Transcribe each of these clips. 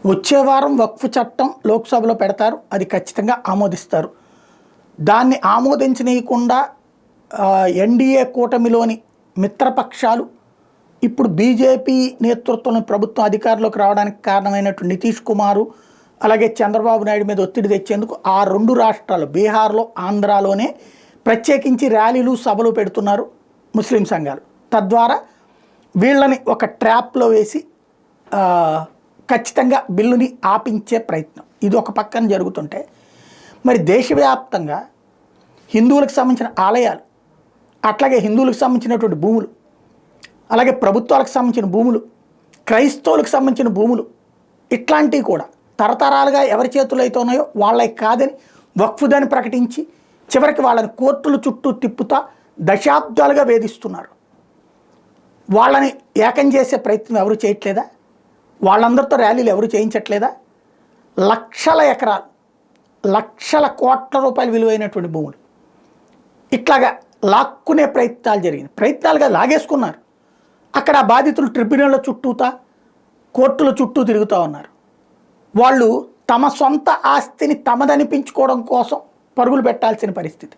వచ్చే వారం వక్ఫ్ చట్టం లోక్సభలో పెడతారు. అది ఖచ్చితంగా ఆమోదిస్తారు. దాన్ని ఆమోదించనీయకుండా ఎన్డీఏ కూటమిలోని మిత్రపక్షాలు ఇప్పుడు బీజేపీ నేతృత్వంలో ప్రభుత్వం అధికారంలోకి రావడానికి కారణమైనటువంటి నితీష్ కుమారు అలాగే చంద్రబాబు నాయుడు మీద ఒత్తిడి తెచ్చేందుకు ఆ రెండు రాష్ట్రాలు బీహార్లో ఆంధ్రాలోనే ప్రత్యేకించి ర్యాలీలు సభలు పెడుతున్నారు ముస్లిం సంఘాలు. తద్వారా వీళ్ళని ఒక ట్రాప్లో వేసి ఖచ్చితంగా బిల్లుని ఆపించే ప్రయత్నం ఇది ఒక పక్కన జరుగుతుంటే, మరి దేశవ్యాప్తంగా హిందువులకు సంబంధించిన ఆలయాలు, అట్లాగే హిందువులకు సంబంధించినటువంటి భూములు, అలాగే ప్రభుత్వాలకు సంబంధించిన భూములు, క్రైస్తవులకు సంబంధించిన భూములు, ఇట్లాంటివి కూడా తరతరాలుగా ఎవరి చేతుల్లో అయితే ఉన్నాయో వాళ్ళకి కాదని వక్ఫ్దని ప్రకటించి చివరికి వాళ్ళని కోర్టుల చుట్టూ తిప్పుతా దశాబ్దాలుగా వేధిస్తున్నారు. వాళ్ళని ఏకం చేసే ప్రయత్నం ఎవరు చేయట్లేదా? వాళ్ళందరితో ర్యాలీలు ఎవరు చేయించట్లేదా? లక్షల ఎకరాలు, లక్షల కోట్ల రూపాయలు విలువైనటువంటి భూములు ఇట్లాగా లాక్కునే ప్రయత్నాలు జరిగినాయి. ప్రయత్నాలుగా లాగేసుకున్నారు. అక్కడ బాధితులు ట్రిబ్యునల్ చుట్టూతా కోర్టుల చుట్టూ తిరుగుతూ ఉన్నారు. వాళ్ళు తమ సొంత ఆస్తిని తమదనిపించుకోవడం కోసం పరుగులు పెట్టాల్సిన పరిస్థితి.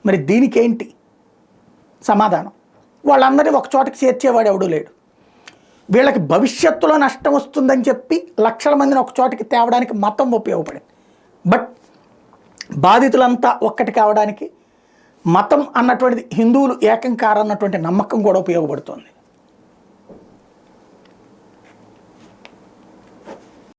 మరి దీనికేంటి సమాధానం? వాళ్ళందరినీ ఒక చోటకి చేర్చేవాడు ఎవడూ లేడు. వీళ్ళకి భవిష్యత్తులో నష్టం వస్తుందని చెప్పి లక్షల మందిని ఒక చోటకి తేవడానికి మతం ఉపయోగపడింది. బట్ బాధితులంతా ఒక్కటి కావడానికి మతం అన్నటువంటిది హిందువులు ఏకం కారన్నటువంటి నమ్మకం కూడా ఉపయోగపడుతుంది.